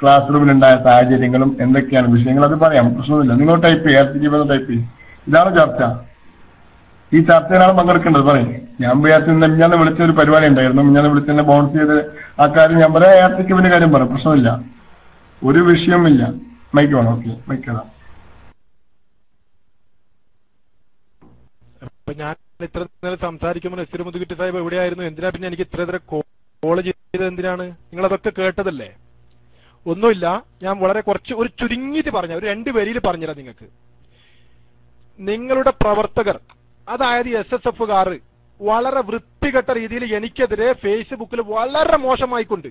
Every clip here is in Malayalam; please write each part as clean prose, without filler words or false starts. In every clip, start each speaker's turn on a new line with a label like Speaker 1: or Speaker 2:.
Speaker 1: ക്ലാസ് റൂമിലുണ്ടായ സാഹചര്യങ്ങളും എന്തൊക്കെയാണ് വിഷയങ്ങൾ അത് പറയാം, പ്രശ്നമൊന്നുമില്ല. നിങ്ങൾ ടൈപ്പ് ചെയ്യുക, RCK ടൈപ്പ് ചെയ്യും. ഇതാണ് ചർച്ച. ഈ ചർച്ചയിലാണ് പങ്കെടുക്കേണ്ടത്. പറയും. ഞാൻ മിഞ്ഞാന്ന് വിളിച്ച ഒരു പരിപാടി ഉണ്ടായിരുന്നു, മിഞ്ഞാന്ന് വിളിച്ചെന്നെ ബൗൺസ് ചെയ്ത് ആ കാര്യം ഞാൻ പറയാം. RCK കാര്യം പറയാം, പ്രശ്നമില്ല, ഒരു വിഷയവുമില്ല. മൈക്ക് വേണം. ഓക്കെ, മൈക്ക് ഏതാ?
Speaker 2: ഞാൻ ഇത്ര നേരം സംസാരിക്കുമ്പോൾ നസീർ മുതുകുറ്റി സാഹിബ് എവിടെയായിരുന്നു? എന്തിനാ പിന്നെ എനിക്ക് ഇത്ര കോള് ചെയ്തത്? എന്തിനാണ്? നിങ്ങൾ അതൊക്കെ കേട്ടതല്ലേ? ഒന്നുമില്ല, ഞാൻ വളരെ ഒരു ചുരുങ്ങിയിട്ട് പറഞ്ഞ ഒരു 2 വരിയിൽ പറഞ്ഞുതരാം നിങ്ങൾക്ക്. നിങ്ങളുടെ പ്രവർത്തകർ, അതായത് SSFകാർ വളരെ വൃത്തികെട്ട രീതിയിൽ എനിക്കെതിരെ ഫേസ്ബുക്കിൽ വളരെ മോശമായിക്കൊണ്ട്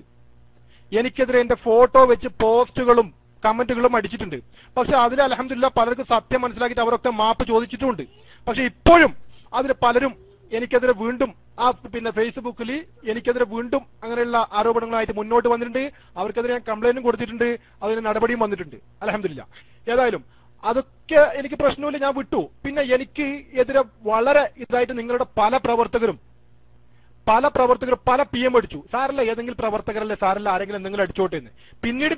Speaker 2: എനിക്കെതിരെ എന്റെ ഫോട്ടോ വെച്ച് പോസ്റ്റുകളും കമന്റുകളും അടിച്ചിട്ടുണ്ട്. പക്ഷെ അതിൽ അൽഹംദുലില്ലാഹ് പലർക്കും സത്യം മനസ്സിലാക്കിയിട്ട് അവരൊക്കെ മാപ്പ് ചോദിച്ചിട്ടുണ്ട്. പക്ഷെ ഇപ്പോഴും അതിൽ പലരും എനിക്കെതിരെ വീണ്ടും ഫേസ്ബുക്കിൽ എനിക്കെതിരെ വീണ്ടും അങ്ങനെയുള്ള ആരോപണങ്ങളായിട്ട് മുന്നോട്ട് വന്നിട്ടുണ്ട്. അവർക്കെതിരെ ഞാൻ കംപ്ലൈന്റും കൊടുത്തിട്ടുണ്ട്, അതിന് നടപടിയും വന്നിട്ടുണ്ട് അൽഹംദുലില്ലാഹ്. ഏതായാലും അതൊക്കെ എനിക്ക് പ്രശ്നമില്ല, ഞാൻ വിട്ടു. പിന്നെ എനിക്ക് എതിരെ വളരെ ഇതായിട്ട് നിങ്ങളുടെ പല പ്രവർത്തകരും പല PM അടിച്ചു. സാരല്ല, ഏതെങ്കിലും പ്രവർത്തകരല്ലേ, സാരല്ല, ആരെങ്കിലും എന്തെങ്കിലും അടിച്ചോട്ടെ എന്ന്. പിന്നീട്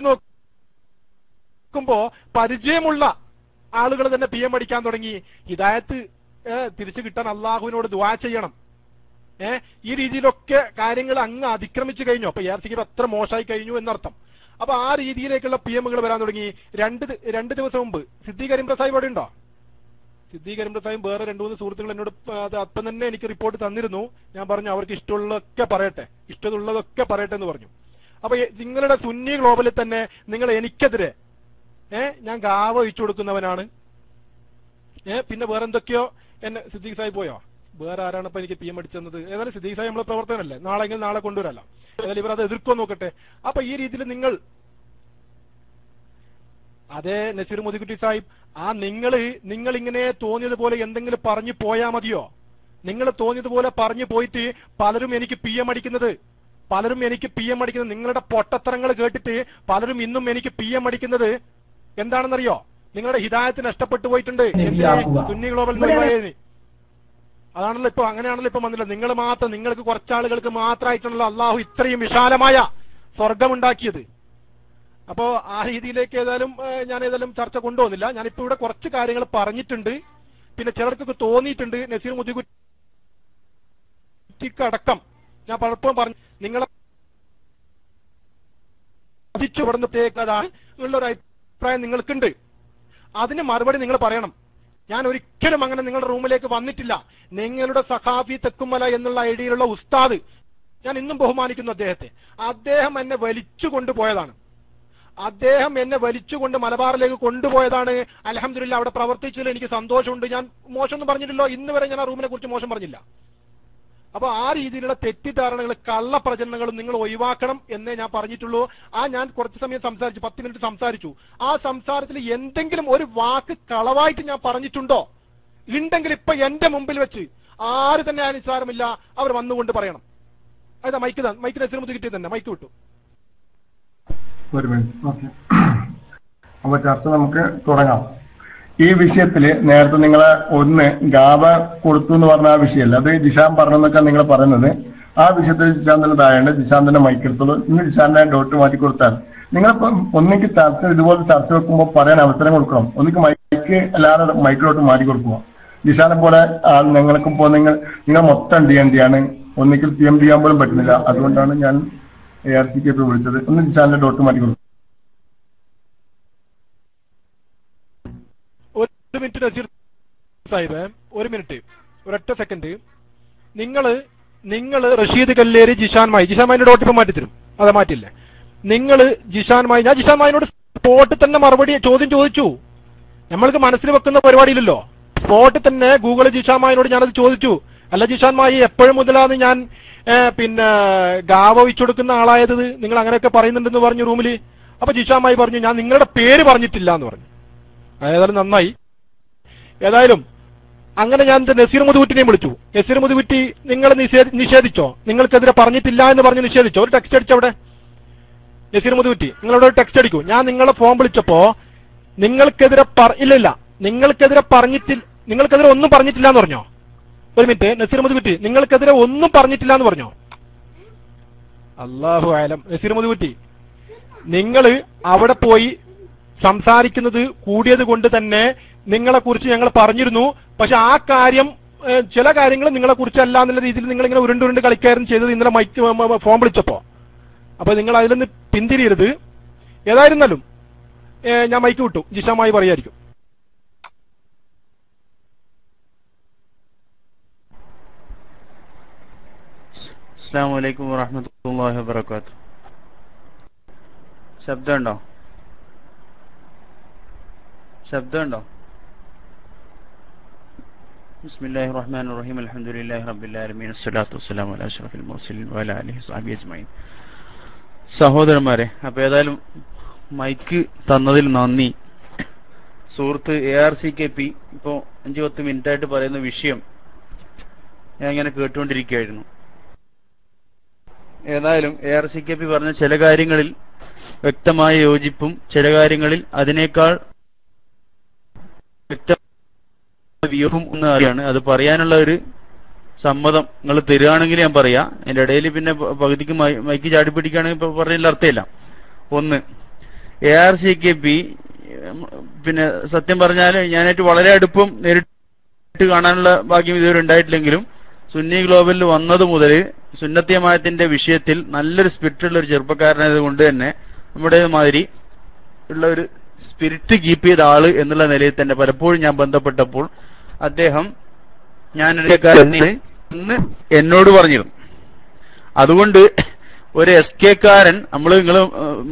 Speaker 2: നോക്കുമ്പോ പരിചയമുള്ള ആളുകൾ തന്നെ PM അടിക്കാൻ തുടങ്ങി. ഹിദായത്ത് തിരിച്ചു കിട്ടാൻ അള്ളാഹുവിനോട് ദുആ ചെയ്യണം. ഈ രീതിയിലൊക്കെ കാര്യങ്ങൾ അങ്ങ് അതിക്രമിച്ചു കഴിഞ്ഞു. അപ്പൊ RCK അത്ര മോശമായി കഴിഞ്ഞു എന്നർത്ഥം. അപ്പൊ ആ രീതിയിലേക്കുള്ള PMകൾ വരാൻ തുടങ്ങി. രണ്ട് ദിവസം മുമ്പ് സിദ്ദീഖ് കരിമ്പ്ര സാഹിബ് അവിടെ ഉണ്ടോ? സിദ്ദീഖ് കരിമ്പ്ര സാഹിബ് വേറെ 2-3 സുഹൃത്തുക്കൾ എന്നോട് അപ്പം തന്നെ എനിക്ക് റിപ്പോർട്ട് തന്നിരുന്നു. ഞാൻ പറഞ്ഞു അവർക്ക് ഇഷ്ടമുള്ളതൊക്കെ പറയട്ടെ എന്ന് പറഞ്ഞു. അപ്പൊ നിങ്ങളുടെ സുന്നി ഗ്ലോബലിൽ തന്നെ നിങ്ങൾ എനിക്കെതിരെ ഞാൻ ഗാവ ഒഴിച്ചു കൊടുക്കുന്നവനാണ്, പിന്നെ വേറെ എന്തൊക്കെയോ എന്നെ സിദ്ദീഖ് സാഹിബ് പോയോ? വേറെ ആരാണ് ഇപ്പൊ എനിക്ക് PM അടിച്ചത്? ഏതായാലും സിദ്ദീഖ് സാഹിബ് നമ്മളെ പ്രവർത്തനല്ലേ, നാളെ കൊണ്ടുവരാലോ. ഏതായാലും ഇവർ അത് എതിർക്കോ നോക്കട്ടെ. അപ്പൊ ഈ രീതിയിൽ അതേ നസീർ മുതുകുറ്റി സാഹിബ്, നിങ്ങൾ ഇങ്ങനെ തോന്നിയതുപോലെ എന്തെങ്കിലും പറഞ്ഞു പോയാ മതിയോ? നിങ്ങൾ തോന്നിയതുപോലെ പറഞ്ഞു പോയിട്ട് പലരും എനിക്ക് PM അടിക്കുന്നത്, നിങ്ങളുടെ പൊട്ടത്തരങ്ങൾ കേട്ടിട്ട് പലരും ഇന്നും എനിക്ക് PM അടിക്കുന്നത് എന്താണെന്നറിയോ? നിങ്ങളുടെ ഹിദായത്ത് നഷ്ടപ്പെട്ടു പോയിട്ടുണ്ട്. സുന്നി ഗ്ലോബൽ അതാണല്ലോ ഇപ്പൊ, അങ്ങനെയാണല്ലോ ഇപ്പൊ വന്നില്ല. നിങ്ങൾക്ക് കുറച്ചാളുകൾക്ക് മാത്രമായിട്ടാണല്ലോ അള്ളാഹു ഇത്രയും വിശാലമായ സ്വർഗമുണ്ടാക്കിയത്. അപ്പോ ആ രീതിയിലേക്ക് ഞാൻ ചർച്ച കൊണ്ടുപോകുന്നില്ല. ഞാനിപ്പോ ഇവിടെ കുറച്ച് കാര്യങ്ങൾ പറഞ്ഞിട്ടുണ്ട്. പിന്നെ ചിലർക്കൊക്കെ തോന്നിയിട്ടുണ്ട് നസീർ മുതുകുറ്റിക്ക് അടക്കം ഞാൻ പലപ്പോഴും പറഞ്ഞു, നിങ്ങളെ ഇവിടുന്നേക്കതാണ് ഉള്ളൊരു അഭിപ്രായം നിങ്ങൾക്കുണ്ട്. അതിന് മറുപടി നിങ്ങൾ പറയണം. ഞാൻ ഒരിക്കലും അങ്ങനെ നിങ്ങളുടെ റൂമിലേക്ക് വന്നിട്ടില്ല. നിങ്ങളുടെ സഖാഫി തെക്കുമല എന്നുള്ള ഐഡിയയിലുള്ള ഉസ്താദ്, ഞാൻ ഇന്നും ബഹുമാനിക്കുന്നു അദ്ദേഹത്തെ. അദ്ദേഹം എന്നെ വലിച്ചു കൊണ്ടുപോയതാണ്. മലബാറിലേക്ക് കൊണ്ടുപോയതാണ്. അൽഹംദുലില്ലാഹ് അവിടെ പ്രവർത്തിച്ചതിൽ എനിക്ക് സന്തോഷമുണ്ട്. ഞാൻ മോശമൊന്നും പറഞ്ഞില്ലല്ലോ, ഇന്ന് വരെ ഞാൻ ആ റൂമിനെ കുറിച്ച് മോശം പറഞ്ഞില്ല. അപ്പൊ ആ രീതിയിലുള്ള തെറ്റിദ്ധാരണകൾ, കള്ളപ്രചരണങ്ങളും നിങ്ങൾ ഒഴിവാക്കണം എന്നേ ഞാൻ പറഞ്ഞിട്ടുള്ളൂ. ഞാൻ കുറച്ച് സമയം സംസാരിച്ചു, 10 മിനിറ്റ് സംസാരിച്ചു. ആ സംസാരത്തിൽ എന്തെങ്കിലും ഒരു വാക്ക് കളവായിട്ട് ഞാൻ പറഞ്ഞിട്ടുണ്ടോ? ഉണ്ടെങ്കിൽ ഇപ്പൊ എന്റെ മുമ്പിൽ വെച്ച് ആര് തന്നെ അനുസാരമില്ല, അവർ വന്നുകൊണ്ട് പറയണം. അതാ മൈക്ക് നസീർ മുതുകുറ്റി തന്നെ മൈക്ക് വിട്ടു.
Speaker 1: ഒരു മിനിറ്റ്. ഓക്കെ, അപ്പൊ ചർച്ച നമുക്ക് തുടങ്ങാം. ഈ വിഷയത്തില് നേരത്തെ നിങ്ങളെ ഗാബ കൊടുത്തു എന്ന് പറഞ്ഞ ആ വിഷയമല്ല, അത് ജിഷാൻ പറഞ്ഞെന്നൊക്കെ നിങ്ങൾ പറയുന്നത്. ആ വിഷയത്തിൽ ജിഷാൻ തന്നെ താഴെയുണ്ട്. ജിഷാൻ തന്നെ മൈക്കെടുത്തോളൂ. ഇന്ന് ജിഷാന്റെ ഡോട്ട് മാറ്റി കൊടുത്താൽ നിങ്ങളിപ്പോ ഒന്നിക്ക് ഇതുപോലെ ചർച്ച വെക്കുമ്പോൾ പറയാൻ അവസരം കൊടുക്കണം. ഒന്നിക്ക് മൈക്ക് എല്ലാവരും മൈക്കിലോട്ട് മാറ്റി കൊടുക്കുക. ജിഷാനെ പോലെ ഞങ്ങൾക്കിപ്പോ നിങ്ങൾ മൊത്തം DND ആണ്, ഒന്നിക്കൽ PM ചെയ്യാൻ പോലും പറ്റുന്നില്ല. അതുകൊണ്ടാണ് ഞാൻ ARCK വിളിച്ചത്. ഒന്ന് ജിഷാന്റെ ഡോട്ട് മാറ്റി കൊടുക്കും.
Speaker 2: ഒരു മിനിറ്റ്, ഒരൊറ്റ സെക്കൻഡ്. നിങ്ങൾ റഷീദ് കല്ലേരി ജിഷാൻമായിന്റെ ഡോട്ട് ഇപ്പൊ മാറ്റിത്തരും. അതെ, മാറ്റില്ലേ? നിങ്ങൾ ഞാൻ ജിഷാൻമായിനോട് സ്പോട്ടിൽ തന്നെ ചോദ്യം ചോദിച്ചു. നമ്മൾക്ക് മനസ്സിൽ വെക്കുന്ന പരിപാടിയില്ലല്ലോ. സ്പോട്ടിൽ തന്നെ ഗൂഗിളിൽ ജിഷാൻമായിനോട് ഞാനത് ചോദിച്ചു. അല്ല ജിഷാൻമായി, എപ്പോഴും മുതലാണ് ഞാൻ ഗാവ ഒഴിച്ചു കൊടുക്കുന്ന ആളായത്? നിങ്ങൾ അങ്ങനെയൊക്കെ പറയുന്നുണ്ടെന്ന് പറഞ്ഞു റൂമില്. അപ്പൊ ജിഷാൻമായി പറഞ്ഞു ഞാൻ നിങ്ങളുടെ പേര് പറഞ്ഞിട്ടില്ല എന്ന് പറഞ്ഞു. ഏതായാലും നന്നായി. ഏതായാലും അങ്ങനെ ഞാൻ നസീർ മുതുകുറ്റിനെയും വിളിച്ചു. നസീർ മുതുകുറ്റി, നിങ്ങൾ നിഷേധിച്ചോ? നിങ്ങൾക്കെതിരെ പറഞ്ഞിട്ടില്ല എന്ന് പറഞ്ഞ് നിഷേധിച്ചോ? ഒരു ടെക്സ്റ്റ് അടിച്ചവിടെ. നസീർ മുതുകുറ്റി, നിങ്ങളോട് ഒരു ടെക്സ്റ്റ് അടിക്കൂ. ഞാൻ നിങ്ങളെ ഫോൺ വിളിച്ചപ്പോ നിങ്ങൾക്കെതിരെ ഒന്നും പറഞ്ഞിട്ടില്ല എന്ന് പറഞ്ഞോ? ഒരു മിനിറ്റ് നസീർ മുതുകുറ്റി, നിങ്ങൾക്കെതിരെ ഒന്നും പറഞ്ഞിട്ടില്ല എന്ന് പറഞ്ഞോ? അല്ലാഹു അലം. നസീർ മുതുകുറ്റി, നിങ്ങൾ അവിടെ പോയി സംസാരിക്കുന്നത് കൂടിയത് കൊണ്ട് തന്നെ നിങ്ങളെ കുറിച്ച് ഞങ്ങൾ പറഞ്ഞിരുന്നു. പക്ഷെ ആ കാര്യം ചില കാര്യങ്ങൾ നിങ്ങളെ കുറിച്ചല്ല എന്നുള്ള രീതിയിൽ നിങ്ങൾ ഇങ്ങനെ ഉരുണ്ടുരുണ്ട് കളിക്കായിരുന്നു ചെയ്തത് ഇന്നലെ മൈക്ക് ഫോൺ വിളിച്ചപ്പോ. അപ്പൊ നിങ്ങൾ അതിൽ നിന്ന് പിന്തിരിയരുത്. ഏതായിരുന്നാലും ഞാൻ മൈക്ക് വിട്ടു, ജിഷാമായി പറയായിരിക്കും.
Speaker 3: അസ്സലാമു അലൈക്കും വറഹ്മത്തുള്ളാഹി വബറകാതുഹു. ശബ്ദമുണ്ടോ? ബിസ്മില്ലാഹിർ റഹ്മാനിർ റഹീം. അൽഹംദുലില്ലാഹി റബ്ബിൽ ആലമീൻ. അസ്സലാത്തു വസ്സലാമു അലാ അഷ്റഫിൽ മുർസലീൻ വഅലാ ആലിഹി വസഹ്ബിഹി അജ്മഈൻ. സഹോദരന്മാരെ, അപ്പൊ ഏതായാലും മൈക്ക് തന്നതിൽ നന്ദി. സുഹൃത്ത് ARCKP ഇപ്പോ 5-10 മിനിറ്റ് ആയിട്ട് പറയുന്ന വിഷയം ഞാൻ ഇങ്ങനെ കേട്ടുകൊണ്ടിരിക്കുകയായിരുന്നു. ഏതായാലും ARCKP പറഞ്ഞ ചില കാര്യങ്ങളിൽ വ്യക്തമായ യോജിപ്പും ചില കാര്യങ്ങളിൽ അതിനേക്കാൾ വ്യക്തമായ വിയോജിപ്പും ഒന്ന് അറിയാണ്. അത് പറയാനുള്ള ഒരു സമ്മതം നിങ്ങൾ തരികയാണെങ്കിൽ ഞാൻ പറയാം. അതിന്റെ ഇടയിൽ പിന്നെ പകുതിക്ക് മൈക്ക് ചാടിപ്പിടിക്കുകയാണെങ്കിൽ ഇപ്പൊ പറഞ്ഞതിൽ അർത്ഥമില്ല. ഒന്ന്, ARCKP പിന്നെ സത്യം പറഞ്ഞാൽ ഞാനായിട്ട് വളരെ അടുപ്പം നേരിട്ട് കാണാനുള്ള ഭാഗ്യം ഇതുവരെ ഉണ്ടായിട്ടില്ലെങ്കിലും സുന്നി ഗ്ലോബലിൽ വന്നത് മുതൽ സുന്നത്തി ജമാഅത്തിന്റെ വിഷയത്തിൽ നല്ലൊരു സ്പിരിറ്റുള്ള ഒരു ചെറുപ്പക്കാരനായത് കൊണ്ട് തന്നെ നമ്മുടെ മാതിരി ഉള്ള ഒരു സ്പിരിറ്റ് കീപ്പ് ചെയ്ത ആള് എന്നുള്ള നിലയിൽ തന്നെ പലപ്പോഴും ഞാൻ ബന്ധപ്പെട്ടപ്പോൾ അദ്ദേഹം എന്ന് എന്നോട് പറഞ്ഞിരുന്നു. അതുകൊണ്ട് ഒരു SK-കാരൻ നിങ്ങൾ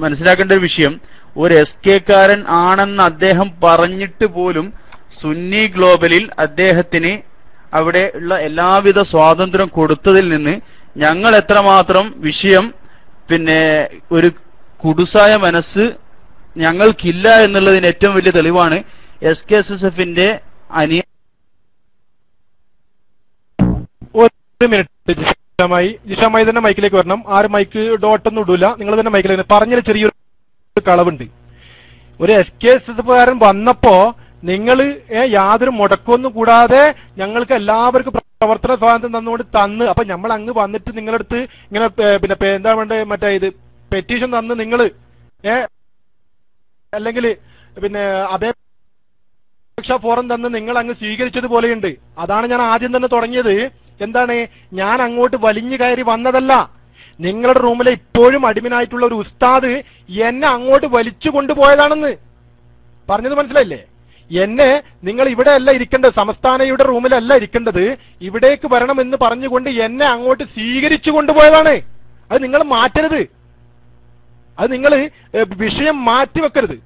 Speaker 3: മനസ്സിലാക്കേണ്ട ഒരു വിഷയം, ഒരു SK-കാരൻ ആണെന്ന് അദ്ദേഹം പറഞ്ഞിട്ട് പോലും സുന്നി ഗ്ലോബലിൽ അദ്ദേഹത്തിന് അവിടെ ഉള്ള എല്ലാവിധ സ്വാതന്ത്ര്യം കൊടുത്തതിൽ നിന്ന് ഞങ്ങൾ എത്രമാത്രം വിഷയം പിന്നെ ഒരു കുടുസായ മനസ്സ് ഞങ്ങൾക്കില്ല എന്നുള്ളതിന് ഏറ്റവും വലിയ തെളിവാണ് SKSSF-ന്റെ
Speaker 2: ഒരു മിനിറ്റ് ജിഷാമായി തന്നെ മൈക്കിലേക്ക് വരണം. ആരും മൈക്ക് ഡോട്ടൊന്നും ഇടൂല, നിങ്ങൾ തന്നെ മൈക്കിലേക്ക്. പറഞ്ഞൊരു ചെറിയൊരു കളവുണ്ട്. ഒരു SKSSF-കാരൻ വന്നപ്പോ നിങ്ങൾ യാതൊരു മുടക്കമൊന്നും കൂടാതെ ഞങ്ങൾക്ക് എല്ലാവർക്കും പ്രവർത്തന സ്വാതന്ത്ര്യം തന്നു. അപ്പൊ നമ്മൾ അങ്ങ് വന്നിട്ട് നിങ്ങളടുത്ത് ഇങ്ങനെ പിന്നെ എന്താ വേണ്ടത് മറ്റേ ഇത് പെറ്റീഷൻ തന്ന് നിങ്ങൾ അല്ലെങ്കിൽ പിന്നെ അപേക്ഷ ഫോറം തന്ന് നിങ്ങൾ അങ്ങ് സ്വീകരിച്ചതുപോലെയുണ്ട്. അതാണ് ഞാൻ ആദ്യം തന്നെ തുടങ്ങിയത്. എന്താണ്, ഞാൻ അങ്ങോട്ട് വലിഞ്ഞു കയറി വന്നതല്ല. നിങ്ങളുടെ റൂമിലെ ഇപ്പോഴും അടിമനായിട്ടുള്ള ഒരു ഉസ്താദ് എന്നെ അങ്ങോട്ട് വലിച്ചു കൊണ്ടുപോയതാണെന്ന് പറഞ്ഞത് മനസ്സിലായില്ലേ? എന്നെ നിങ്ങൾ ഇവിടെ അല്ല ഇരിക്കേണ്ടത്, സംസ്ഥാനയുടെ റൂമിലല്ല ഇരിക്കേണ്ടത്, ഇവിടേക്ക് വരണമെന്ന് പറഞ്ഞുകൊണ്ട് എന്നെ അങ്ങോട്ട് സ്വീകരിച്ചു കൊണ്ടുപോയതാണ്. അത് നിങ്ങൾ മാറ്റരുത്. അത് നിങ്ങൾ വിഷയം മാറ്റിവെക്കരുത്.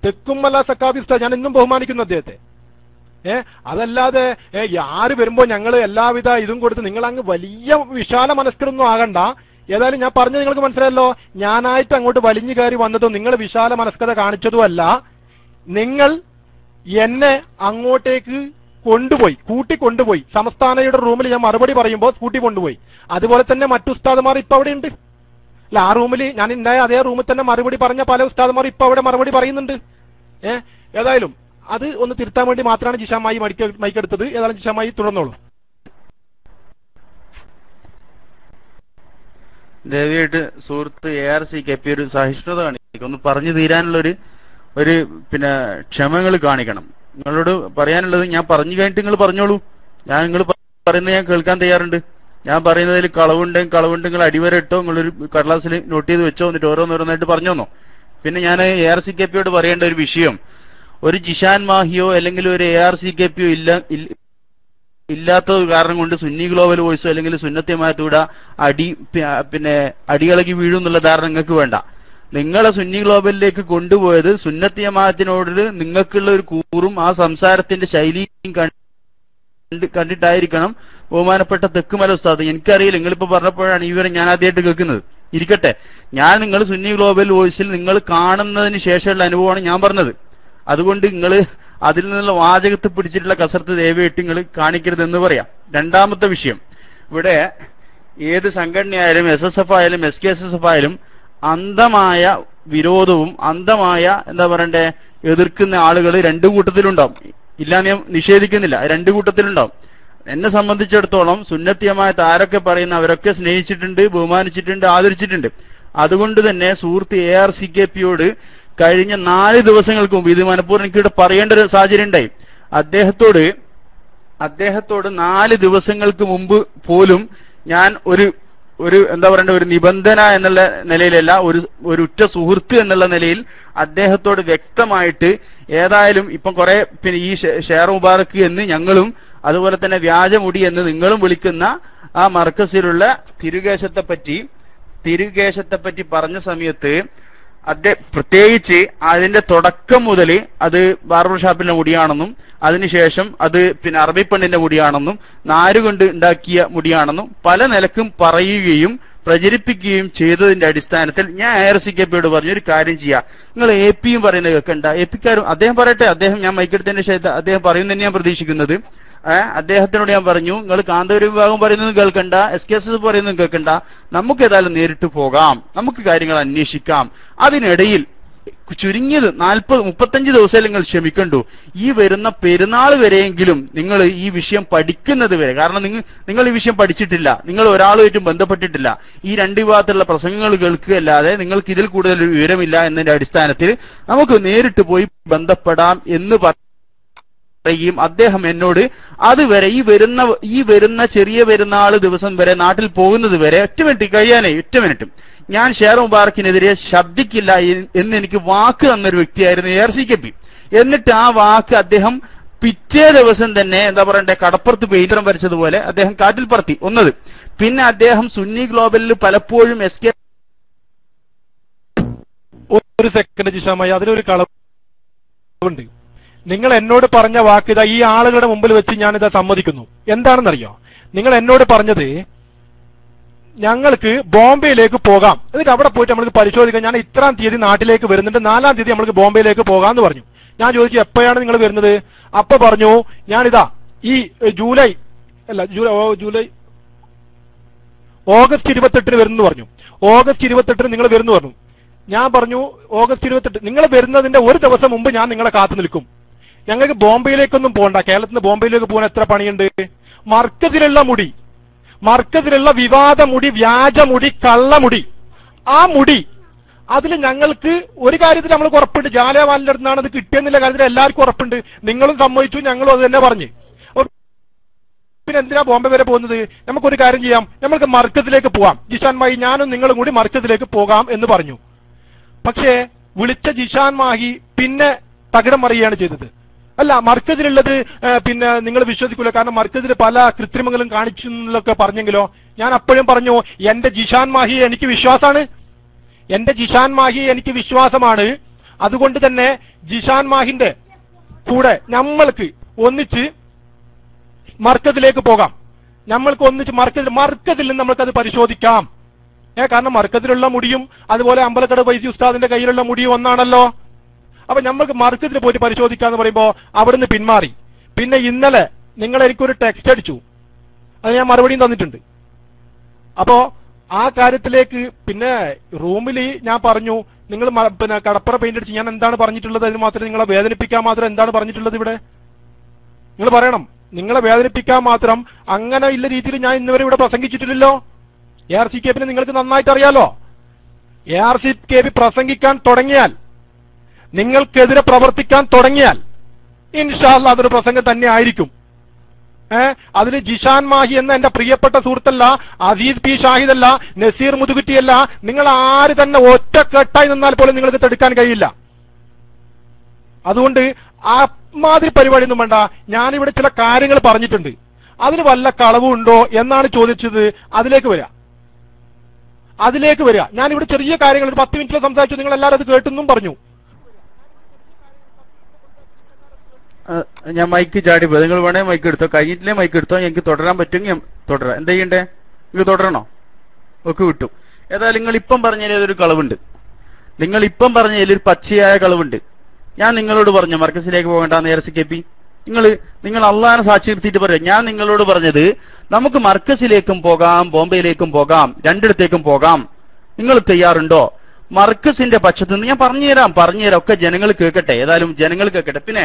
Speaker 2: തെക്കുമല്ല സക്കാഫി ഉസ്താദ്, ഞാൻ ഇന്നും ബഹുമാനിക്കുന്നു അദ്ദേഹത്തെ. അതല്ലാതെ ആര് വരുമ്പോ ഞങ്ങൾ എല്ലാവിധ ഇതും കൊടുത്ത് നിങ്ങൾ അങ്ങ് വലിയ വിശാല മനസ്കരൊന്നും ആകണ്ട. ഏതായാലും ഞാൻ പറഞ്ഞത് നിങ്ങൾക്ക് മനസ്സിലായല്ലോ. ഞാനായിട്ട് അങ്ങോട്ട് വലിഞ്ഞു കയറി വന്നതും നിങ്ങൾ വിശാല മനസ്കത കാണിച്ചതും അല്ല. നിങ്ങൾ എന്നെ അങ്ങോട്ടേക്ക് കൊണ്ടുപോയി, കൂട്ടിക്കൊണ്ടുപോയി. സംസ്ഥാനയുടെ റൂമിൽ ഞാൻ മറുപടി പറയുമ്പോൾ കൂട്ടി കൊണ്ടുപോയി. അതുപോലെ തന്നെ മറ്റു ഉസ്താദുമാർ ഇപ്പൊ അവിടെ ഉണ്ട്. അല്ല, ആ റൂമിൽ ഞാൻ ഉണ്ടായ അതേ റൂമിൽ തന്നെ മറുപടി പറഞ്ഞ പല ഉസ്താദുമാർ ഇപ്പൊ അവിടെ മറുപടി പറയുന്നുണ്ട്. ഏതായാലും അത് ഒന്ന് തിരുത്താൻ വേണ്ടി മാത്രമാണ് ജിഷാമായി മൈക്കെടുത്തത്. ഏതായാലും ജിഷാമായി തുടർന്നോളൂ.
Speaker 3: ദയവായിട്ട് സുഹൃത്ത് ARCKP ഒരു സഹിഷ്ണുത കാണിക്കും. ഒന്ന് പറഞ്ഞു തീരാനുള്ള ഒരു പിന്നെ ക്ഷമങ്ങൾ കാണിക്കണം. നിങ്ങളോട് പറയാനുള്ളത് ഞാൻ പറഞ്ഞു കഴിഞ്ഞിട്ട് നിങ്ങൾ പറഞ്ഞോളൂ. നിങ്ങൾ പറയുന്നത് ഞാൻ കേൾക്കാൻ തയ്യാറുണ്ട്. ഞാൻ പറയുന്നതിൽ കളവുണ്ട് നിങ്ങൾ അടിവര ഇട്ടോ, നിങ്ങളൊരു കടലാസിൽ നോട്ട് ചെയ്ത് വെച്ചോ, എന്നിട്ട് ഓരോന്നോരോന്നായിട്ട് പറഞ്ഞോന്നോ. പിന്നെ ഞാൻ ARCKP-യോട് പറയേണ്ട ഒരു വിഷയം, ഒരു ജിഷാൻ മാഹിയോ അല്ലെങ്കിൽ ഒരു ARCKP-യോ ഇല്ലാത്തത് കാരണം കൊണ്ട് സുന്നി ഗ്ലോബൽ വോയിസോ അല്ലെങ്കിൽ സുന്നത്തി ജമാഅത്തൂടെ പിന്നെ അടികളകി വീഴും എന്നുള്ള ധാരണ നിങ്ങൾക്ക് വേണ്ട. നിങ്ങളെ സുന്നി ഗ്ലോബലിലേക്ക് കൊണ്ടുപോയത് സുന്നത്തി ജമാഅത്തിനോട് നിങ്ങൾക്കുള്ള ഒരു കൂറും ആ സംസാരത്തിന്റെ ശൈലിയും കണ്ടിട്ടായിരിക്കണം ബഹുമാനപ്പെട്ട തെക്കുമല ഉസ്താദ്. എനിക്കറിയില്ല, നിങ്ങളിപ്പോ പറഞ്ഞപ്പോഴാണ് ഈ വിവരം ഞാൻ ആദ്യമായിട്ട് കേൾക്കുന്നത്. ഇരിക്കട്ടെ, ഞാൻ നിങ്ങൾ സുന്നി ഗ്ലോബൽ വോയിസിൽ നിങ്ങൾ കാണുന്നതിന് ശേഷമുള്ള അനുഭവമാണ് ഞാൻ പറഞ്ഞത്. അതുകൊണ്ട് നിങ്ങൾ അതിൽ നിന്നുള്ള വാചകത്തെ പിടിച്ചിട്ടുള്ള കസർത്ത് ദയവായിട്ട് നിങ്ങൾ കാണിക്കരുതെന്ന് പറയാം. രണ്ടാമത്തെ വിഷയം, ഇവിടെ ഏത് സംഘടനയായാലും SSF ആയാലും SKSSF ആയാലും അന്ധമായ വിരോധവും അന്ധമായ എന്താ പറയണ്ടേ എതിർക്കുന്ന ആളുകൾ രണ്ടു കൂട്ടത്തിലുണ്ടാവും. ഇല്ലാന്ന് ഞാൻ നിഷേധിക്കുന്നില്ല, രണ്ടു കൂട്ടത്തിലുണ്ടാവും. എന്നെ സംബന്ധിച്ചിടത്തോളം സുന്നത്തി ജമാഅത്ത് ആരൊക്കെ പറയുന്ന അവരൊക്കെ സ്നേഹിച്ചിട്ടുണ്ട്, ബഹുമാനിച്ചിട്ടുണ്ട്, ആദരിച്ചിട്ടുണ്ട്. അതുകൊണ്ട് തന്നെ സുഹൃത്ത് ARCKPയോട് കഴിഞ്ഞ 4 ദിവസങ്ങൾക്ക് മുമ്പ്, ഇത് മനഃപൂർവ്വം എനിക്കിവിടെ പറയേണ്ട ഒരു സാഹചര്യം ഉണ്ടായി, അദ്ദേഹത്തോട് 4 ദിവസങ്ങൾക്ക് മുമ്പ് പോലും ഞാൻ ഒരു എന്താ പറയണ്ട, ഒരു നിബന്ധന എന്നുള്ള നിലയിലല്ല, ഒരു ഉറ്റ സുഹൃത്ത് എന്നുള്ള നിലയിൽ അദ്ദേഹത്തോട് വ്യക്തമായിട്ട്, ഏതായാലും ഇപ്പം കുറെ പിന്നെ ഈ ഷെയർ മുബാറക്ക് എന്ന് ഞങ്ങളും അതുപോലെ തന്നെ വ്യാജമുടി എന്ന് നിങ്ങളും വിളിക്കുന്ന ആ മർക്കസിലുള്ള തിരുകേശത്തെ പറ്റി പറഞ്ഞ സമയത്ത് പ്രത്യേകിച്ച് അതിന്റെ തുടക്കം മുതൽ അത് ബാർബർ ഷാപ്പിന്റെ മുടിയാണെന്നും അതിനുശേഷം അത് പിന്നെ അറബി പെണ്ണിന്റെ മുടിയാണെന്നും നാരുകൊണ്ട് ഉണ്ടാക്കിയ മുടിയാണെന്നും പല നിലക്കും പറയുകയും പ്രചരിപ്പിക്കുകയും ചെയ്തതിന്റെ അടിസ്ഥാനത്തിൽ ഞാൻ ARCKPയോട് പറഞ്ഞു, ഒരു കാര്യം ചെയ്യാം, നിങ്ങൾ AP പറയുന്നത് കേൾക്കണ്ട, AP-ക്കാരും അദ്ദേഹം പറയട്ടെ, ഞാൻ മൈക്കെടുത്തതിന്റെ ശേഷം അദ്ദേഹം പറയുന്നതന്നെ ഞാൻ പ്രതീക്ഷിക്കുന്നത്. അദ്ദേഹത്തിനോട് ഞാൻ പറഞ്ഞു, നിങ്ങൾ കാന്തപുരം വിഭാഗം പറയുന്നതും കേൾക്കണ്ട, SKSS പറയുന്നതും കേൾക്കണ്ട, നമുക്ക് ഏതായാലും നേരിട്ട് പോകാം, നമുക്ക് കാര്യങ്ങൾ അന്വേഷിക്കാം. അതിനിടയിൽ ചുരുങ്ങിയത് 40-35 ദിവസം നിങ്ങൾ ക്ഷമിക്കണ്ടു, ഈ വരുന്ന പെരുന്നാൾ വരെയെങ്കിലും നിങ്ങൾ ഈ വിഷയം പഠിക്കുന്നത് വരെ, കാരണം നിങ്ങൾ ഈ വിഷയം പഠിച്ചിട്ടില്ല, നിങ്ങൾ ഒരാളുമായിട്ടും ബന്ധപ്പെട്ടിട്ടില്ല, ഈ 2 വിഭാഗത്തിലുള്ള പ്രസംഗങ്ങൾ കേൾക്കുകയല്ലാതെ നിങ്ങൾക്ക് ഇതിൽ കൂടുതൽ വിവരമില്ല എന്നതിന്റെ അടിസ്ഥാനത്തിൽ നമുക്ക് നേരിട്ട് പോയി ബന്ധപ്പെടാം എന്ന് പറയുകയും അദ്ദേഹം എന്നോട് അതുവരെ ഈ വരുന്ന ചെറിയ പെരുന്നാൾ ദിവസം വരെ നാട്ടിൽ പോകുന്നത് വരെ 1 മിനിറ്റ് ഞാൻ ഷെയർ മുബാറക്കിനെതിരെ ശബ്ദിക്കില്ല എന്ന് എനിക്ക് വാക്ക് തന്നൊരു വ്യക്തിയായിരുന്നു ARCKP. എന്നിട്ട് ആ വാക്ക് അദ്ദേഹം പിറ്റേ ദിവസം തന്നെ എന്താ പറയണ്ടേ, കടപ്പുറത്ത് പെയിന്ററും വരച്ചതുപോലെ അദ്ദേഹം കാറ്റിൽ പറത്തി. ഒന്നത്. പിന്നെ അദ്ദേഹം സുന്നി ഗ്ലോബലിൽ പലപ്പോഴും
Speaker 2: ഒരു സെക്കൻഡ് ജിഷാമായി, അതിലൊരു കളവുണ്ട്. നിങ്ങൾ എന്നോട് പറഞ്ഞ വാക്ക് ഇതാ ഈ ആളുകളുടെ മുമ്പിൽ വെച്ച് ഞാനിതാ സമ്മതിക്കുന്നു. എന്താണെന്നറിയോ, നിങ്ങൾ എന്നോട് പറഞ്ഞത് ഞങ്ങൾക്ക് ബോംബെയിലേക്ക് പോകാം, എന്നിട്ട് അവിടെ പോയിട്ട് നമ്മൾക്ക് പരിശോധിക്കാം, ഞാൻ ഇത്രാം തീയതി നാട്ടിലേക്ക് വരുന്നുണ്ട്, 4-ാം തീയതി നമ്മൾക്ക് ബോംബെയിലേക്ക് പോകാമെന്ന് പറഞ്ഞു. ഞാൻ ചോദിച്ചു എപ്പോഴാണ് നിങ്ങൾ വരുന്നത്? അപ്പൊ പറഞ്ഞു ഞാനിതാ ഈ ഓഗസ്റ്റ് 28 വരുന്നു പറഞ്ഞു. ഓഗസ്റ്റ് 28 നിങ്ങൾ വരുന്നു പറഞ്ഞു. ഞാൻ പറഞ്ഞു ഓഗസ്റ്റ് 28 നിങ്ങൾ വരുന്നതിന്റെ ഒരു ദിവസം മുമ്പ് ഞാൻ നിങ്ങളെ കാത്തു നിൽക്കും. ഞങ്ങൾക്ക് ബോംബെയിലേക്കൊന്നും പോകണ്ട, കേരളത്തിൽ നിന്ന് ബോംബെയിലേക്ക് പോകാൻ എത്ര പണിയുണ്ട്. മർക്കസിലുള്ള വിവാദ മുടി, വ്യാജമുടി, കള്ളമുടി, ആ മുടി അതിൽ ഞങ്ങൾക്ക് ഒരു കാര്യത്തിൽ നമ്മൾ ഉറപ്പുണ്ട്, ജാലിയൻവാലിന്റെ അടുത്താണ് അത് കിട്ടിയെന്നുള്ള കാര്യത്തിൽ എല്ലാവർക്കും ഉറപ്പുണ്ട്. നിങ്ങളും സമ്മതിച്ചു, ഞങ്ങളും അത് തന്നെ പറഞ്ഞു. പിന്നെ എന്തിനാ ബോംബെ വരെ പോകുന്നത്? നമുക്കൊരു കാര്യം ചെയ്യാം, നമ്മൾക്ക് മർക്കസിലേക്ക് പോവാം, ജിഷാൻ മാഹി ഞാനും നിങ്ങളും കൂടി മർക്കസിലേക്ക് പോകാം എന്ന് പറഞ്ഞു. പക്ഷേ വിളിച്ച ജിഷാൻ മാഹി പിന്നെ തകിടം മറിയുകയാണ് ചെയ്തത്. അല്ല, മർക്കസിലുള്ളത് പിന്നെ നിങ്ങൾ വിശ്വസിക്കൂല, കാരണം മർക്കസിൽ പല കൃത്രിമങ്ങളും കാണിച്ചു എന്നൊക്കെ പറഞ്ഞെങ്കിലോ. ഞാൻ അപ്പോഴും പറഞ്ഞു എന്റെ ജിഷാൻ മാഹി എനിക്ക് വിശ്വാസമാണ്, എന്റെ ജിഷാൻ മാഹി എനിക്ക് വിശ്വാസമാണ്. അതുകൊണ്ട് തന്നെ ജിഷാൻ മാഹിന്റെ കൂടെ നമ്മൾക്ക് ഒന്നിച്ച് മർക്കസിലേക്ക് പോകാം, നമ്മൾക്ക് ഒന്നിച്ച് മർക്കസിൽ നിന്ന് നമ്മൾക്കത് പരിശോധിക്കാം. കാരണം മർക്കസിലുള്ള മുടിയും അതുപോലെ അമ്പലക്കട വൈസി ഉസ്താദിന്റെ കയ്യിലുള്ള മുടിയും ഒന്നാണല്ലോ. അപ്പൊ നമ്മൾക്ക് മർക്കസിൽ പോയിട്ട് പരിശോധിക്കാന്ന് പറയുമ്പോ അവിടുന്ന് പിന്മാറി. പിന്നെ ഇന്നലെ നിങ്ങൾ എനിക്കൊരു ടെക്സ്റ്റ് അടിച്ചു, അത് ഞാൻ മറുപടിയും തന്നിട്ടുണ്ട്. അപ്പോ ആ കാര്യത്തിലേക്ക് പിന്നെ റൂമിൽ ഞാൻ പറഞ്ഞു, നിങ്ങൾ പിന്നെ കടപ്പുറ പെയിന്റ് അടിച്ച് ഞാൻ എന്താണ് പറഞ്ഞിട്ടുള്ളത്, അതിന് മാത്രം നിങ്ങളെ വേദനിപ്പിക്കാൻ മാത്രം എന്താണ് പറഞ്ഞിട്ടുള്ളത് ഇവിടെ നിങ്ങൾ പറയണം. നിങ്ങളെ വേദനിപ്പിക്കാൻ മാത്രം അങ്ങനെ ഇല്ല രീതിയിൽ ഞാൻ ഇന്നുവരെ ഇവിടെ പ്രസംഗിച്ചിട്ടില്ലല്ലോ. ARCKPനെ നിങ്ങൾക്ക് നന്നായിട്ട് അറിയാലോ. ARCKP പ്രസംഗിക്കാൻ തുടങ്ങിയാൽ, നിങ്ങൾക്കെതിരെ പ്രവർത്തിക്കാൻ തുടങ്ങിയാൽ ഇൻഷാ അല്ലാഹ് അതൊരു പ്രസംഗം തന്നെ ആയിരിക്കും. അതിൽ ജിഷാൻ മാഹി എന്ന എന്റെ പ്രിയപ്പെട്ട സുഹൃത്തല്ല, അസീസ് P ഷാഹിദല്ല, നസീർ മുതുകുറ്റിയല്ല, നിങ്ങൾ ആര് തന്നെ ഒറ്റക്കെട്ടായി നിന്നാൽ പോലും നിങ്ങൾക്ക് തടുക്കാൻ കഴിയില്ല. അതുകൊണ്ട് ആ മാതിരി പരിപാടിയൊന്നും വേണ്ട. ഞാനിവിടെ ചില കാര്യങ്ങൾ പറഞ്ഞിട്ടുണ്ട്, അതിന് വല്ല കളവുണ്ടോ എന്നാണ് ചോദിച്ചത്. അതിലേക്ക് വരിക. ഞാനിവിടെ ചെറിയ കാര്യങ്ങൾ ഒരു 10 മിനിറ്റിൽ സംസാരിച്ചു, നിങ്ങൾ എല്ലാവരും അത് കേട്ടെന്നും പറഞ്ഞു.
Speaker 3: ഞാൻ മൈക്ക് ചാടി പോയി, നിങ്ങൾ വേണേ മൈക്ക് എടുത്തോ, കഴിഞ്ഞിട്ടില്ലേ മൈക്ക് എടുത്തോ, എനിക്ക് തുടരാൻ പറ്റുമെങ്കിൽ തുടരാം. എന്താ ചെയ്യണ്ടേ? നിങ്ങൾ തുടരണോ? ഒക്കെ വിട്ടു. ഏതായാലും നിങ്ങൾ ഇപ്പം പറഞ്ഞതിൽ ഏതൊരു കളവുണ്ട്, ഒരു പച്ചയായ കളവുണ്ട്. ഞാൻ നിങ്ങളോട് പറഞ്ഞു മർക്കസിലേക്ക് പോകണ്ടെന്ന് ARCKP. നിങ്ങൾ അള്ളാഹിനെ സാക്ഷി നിർത്തിയിട്ട് പറയാം. ഞാൻ നിങ്ങളോട് പറഞ്ഞത് നമുക്ക് മർക്കസിലേക്കും പോകാം, ബോംബെയിലേക്കും പോകാം, രണ്ടിടത്തേക്കും പോകാം, നിങ്ങൾ തയ്യാറുണ്ടോ? മർക്കസിന്റെ പക്ഷത്ത് നിന്ന് ഞാൻ പറഞ്ഞുതരാം, ഒക്കെ ജനങ്ങൾ കേൾക്കട്ടെ, ഏതായാലും ജനങ്ങൾ കേൾക്കട്ടെ. പിന്നെ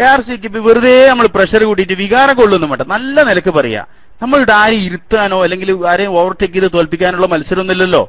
Speaker 3: ARCKP വെറുതെ നമ്മൾ പ്രഷർ കൂട്ടിയിട്ട് വികാരം കൊള്ളുന്നു വേണ്ട, നല്ല നിലക്ക് പറയാ. നമ്മളുടെ ആരെയും ഇരുത്താനോ അല്ലെങ്കിൽ ആരെയും ഓവർടേക്ക് ചെയ്ത് തോൽപ്പിക്കാനുള്ള മത്സരമൊന്നുമില്ലല്ലോ.